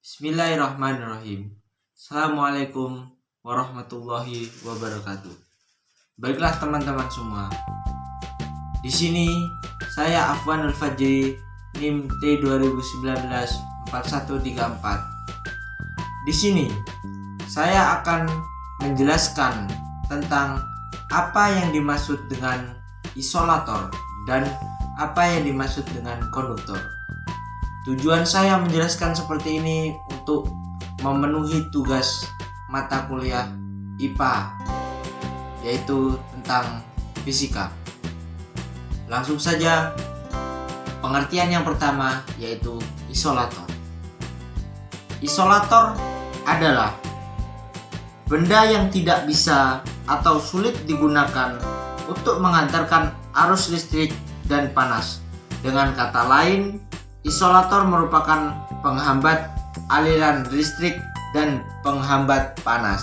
Bismillahirrahmanirrahim. Assalamualaikum warahmatullahi wabarakatuh. Baiklah teman-teman semua. Di sini saya Afwanul Fajri, NIM T 2019-4134. Di sini saya akan menjelaskan tentang apa yang dimaksud dengan isolator dan apa yang dimaksud dengan konduktor. Tujuan saya menjelaskan seperti ini untuk memenuhi tugas mata kuliah IPA, yaitu tentang fisika. Langsung saja, pengertian yang pertama yaitu isolator. Isolator adalah benda yang tidak bisa atau sulit digunakan untuk menghantarkan arus listrik dan panas. Dengan kata lain, isolator merupakan penghambat aliran listrik dan penghambat panas.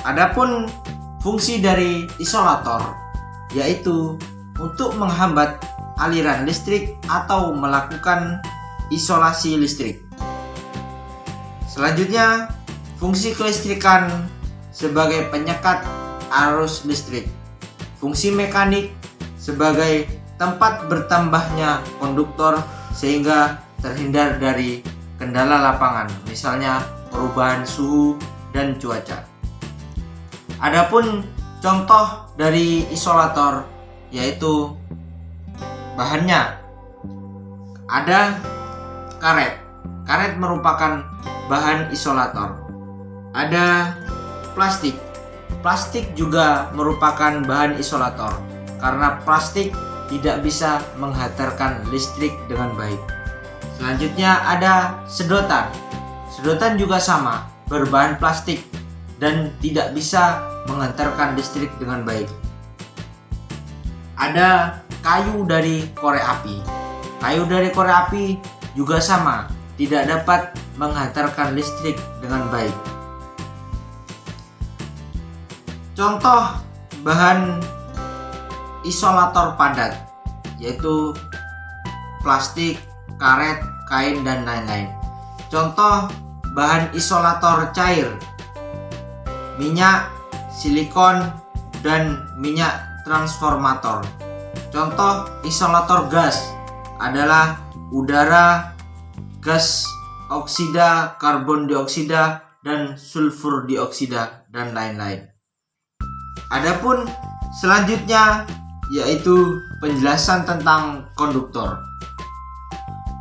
Adapun fungsi dari isolator yaitu untuk menghambat aliran listrik atau melakukan isolasi listrik. Selanjutnya, fungsi kelistrikan sebagai penyekat arus listrik. Fungsi mekanik sebagai tempat bertambahnya konduktor sehingga terhindar dari kendala lapangan, misalnya perubahan suhu dan cuaca. Adapun contoh dari isolator yaitu bahannya ada karet. Karet merupakan bahan isolator. Ada plastik. Plastik juga merupakan bahan isolator karena plastik tidak bisa menghantarkan listrik dengan baik. Selanjutnya ada sedotan. Sedotan juga sama, berbahan plastik dan tidak bisa menghantarkan listrik dengan baik. Ada kayu dari korek api. Kayu dari korek api juga sama, tidak dapat menghantarkan listrik dengan baik. Contoh bahan isolator padat yaitu plastik, karet, kain, dan lain-lain. Contoh bahan isolator cair, minyak, silikon, dan minyak transformator. Contoh isolator gas adalah udara, gas oksida, karbon dioksida, dan sulfur dioksida, dan lain-lain. Adapun selanjutnya yaitu penjelasan tentang konduktor.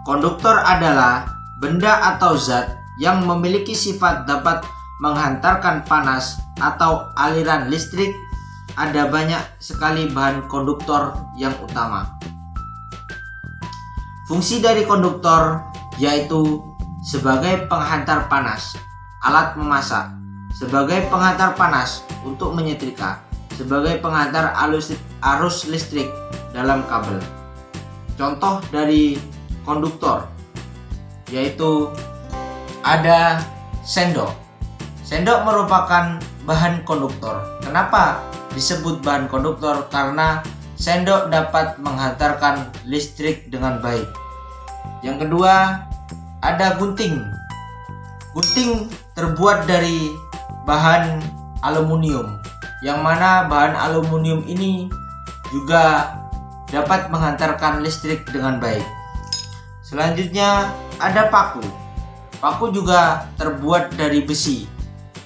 Konduktor adalah benda atau zat yang memiliki sifat dapat menghantarkan panas atau aliran listrik. Ada banyak sekali bahan konduktor yang utama. Fungsi dari konduktor yaitu sebagai penghantar panas, alat memasak, sebagai penghantar panas untuk menyetrika, sebagai penghantar arus listrik dalam kabel. Contoh dari konduktor yaitu ada sendok. Sendok merupakan bahan konduktor. Kenapa disebut bahan konduktor? Karena sendok dapat menghantarkan listrik dengan baik. Yang kedua, ada gunting. Gunting terbuat dari bahan aluminium, yang mana bahan aluminium ini juga dapat menghantarkan listrik dengan baik. Selanjutnya ada paku. Paku juga terbuat dari besi,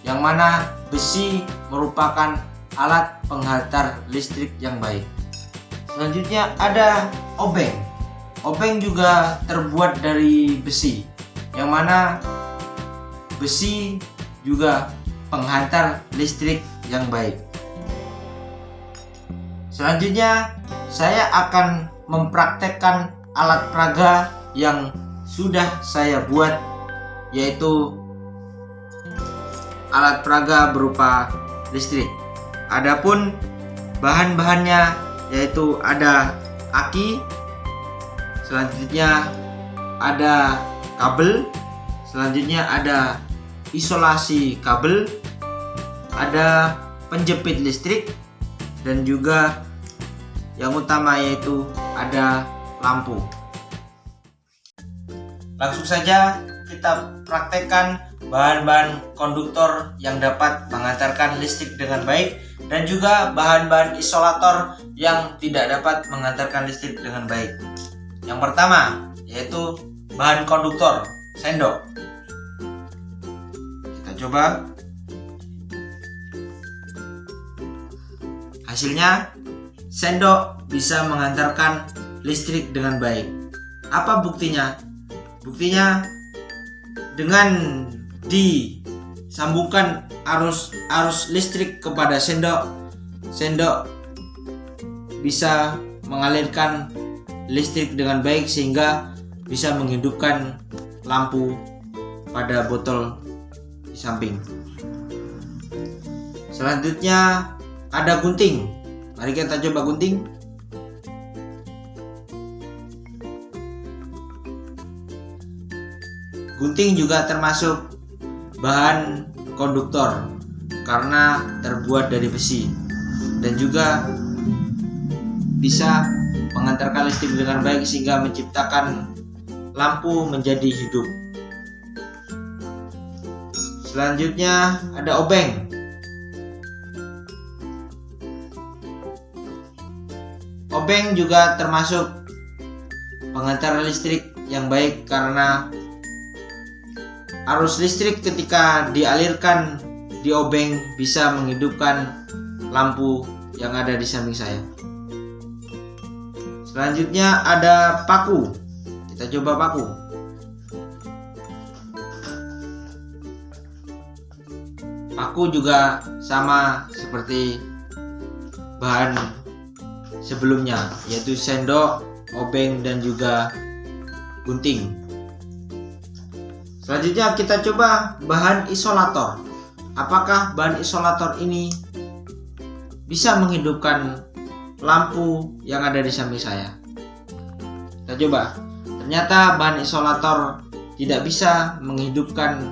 yang mana besi merupakan alat penghantar listrik yang baik. Selanjutnya ada obeng. Obeng juga terbuat dari besi, yang mana besi juga penghantar listrik yang baik. Selanjutnya saya akan mempraktekkan alat peraga yang sudah saya buat, yaitu alat peraga berupa listrik. Adapun bahan-bahannya yaitu ada aki, selanjutnya ada kabel, selanjutnya ada isolasi kabel, ada penjepit listrik, dan juga yang utama yaitu ada lampu. Langsung saja kita praktekkan bahan-bahan konduktor yang dapat mengantarkan listrik dengan baik, dan juga bahan-bahan isolator yang tidak dapat mengantarkan listrik dengan baik. Yang pertama yaitu bahan konduktor, sendok. Kita coba. Hasilnya, sendok bisa mengantarkan listrik dengan baik. Apa buktinya? Buktinya dengan disambungkan arus listrik kepada sendok bisa mengalirkan listrik dengan baik sehingga bisa menghidupkan lampu pada botol di samping. Selanjutnya ada gunting. Mari kita coba gunting. Gunting juga termasuk bahan konduktor karena terbuat dari besi dan juga bisa mengantarkan listrik dengan baik sehingga menciptakan lampu menjadi hidup. Selanjutnya ada obeng. Obeng juga termasuk pengantar listrik yang baik karena arus listrik ketika dialirkan di obeng bisa menghidupkan lampu yang ada di samping saya. Selanjutnya ada paku. Kita coba paku. Paku juga sama seperti bahan sebelumnya, yaitu sendok, obeng, dan juga gunting. Selanjutnya kita coba bahan isolator. Apakah bahan isolator ini bisa menghidupkan lampu yang ada di samping saya? Kita coba. Ternyata bahan isolator tidak bisa menghidupkan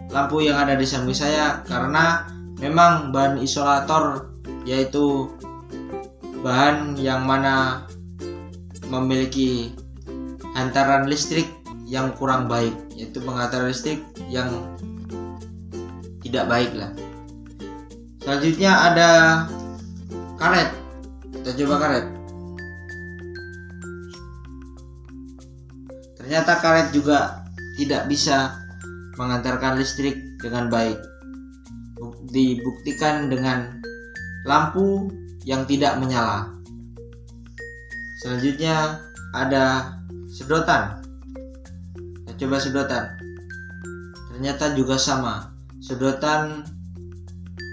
lampu yang ada di samping saya karena memang bahan isolator yaitu bahan yang mana memiliki hantaran listrik yang kurang baik, yaitu pengantar listrik yang tidak baik lah. Selanjutnya ada karet. Kita coba karet. Ternyata karet juga tidak bisa mengantarkan listrik dengan baik. Dibuktikan dengan lampu yang tidak menyala. Selanjutnya ada sedotan. Coba sedotan. Ternyata juga sama. Sedotan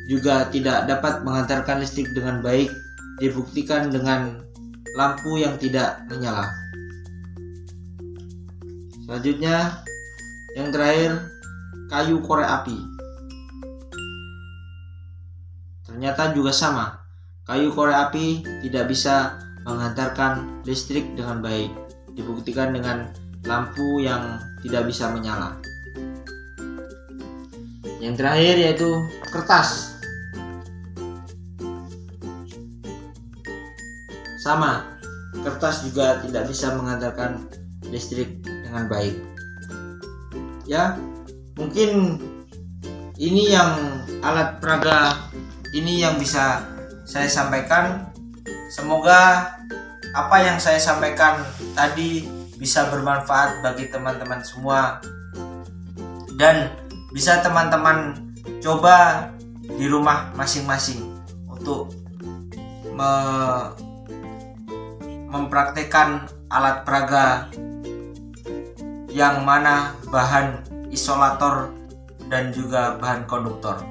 juga tidak dapat mengantarkan listrik dengan baik, dibuktikan dengan lampu yang tidak menyala. Selanjutnya yang terakhir, kayu korek api. Ternyata juga sama. Kayu korek api tidak bisa mengantarkan listrik dengan baik, dibuktikan dengan lampu yang tidak bisa menyala. Yang terakhir yaitu kertas. Sama, kertas juga tidak bisa mengantarkan listrik dengan baik. Ya, mungkin ini yang alat peraga ini yang bisa saya sampaikan. Semoga apa yang saya sampaikan tadi bisa bermanfaat bagi teman-teman semua dan bisa teman-teman coba di rumah masing-masing untuk mempraktekkan alat peraga yang mana bahan isolator dan juga bahan konduktor.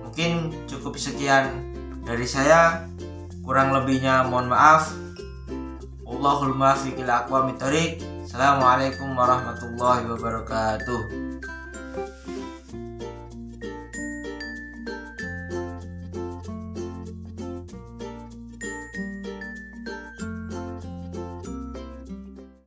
Mungkin cukup sekian dari saya, kurang lebihnya mohon maaf. Allahul muwaffiq ila aqwamit thoriq. Assalamualaikum warahmatullahi wabarakatuh.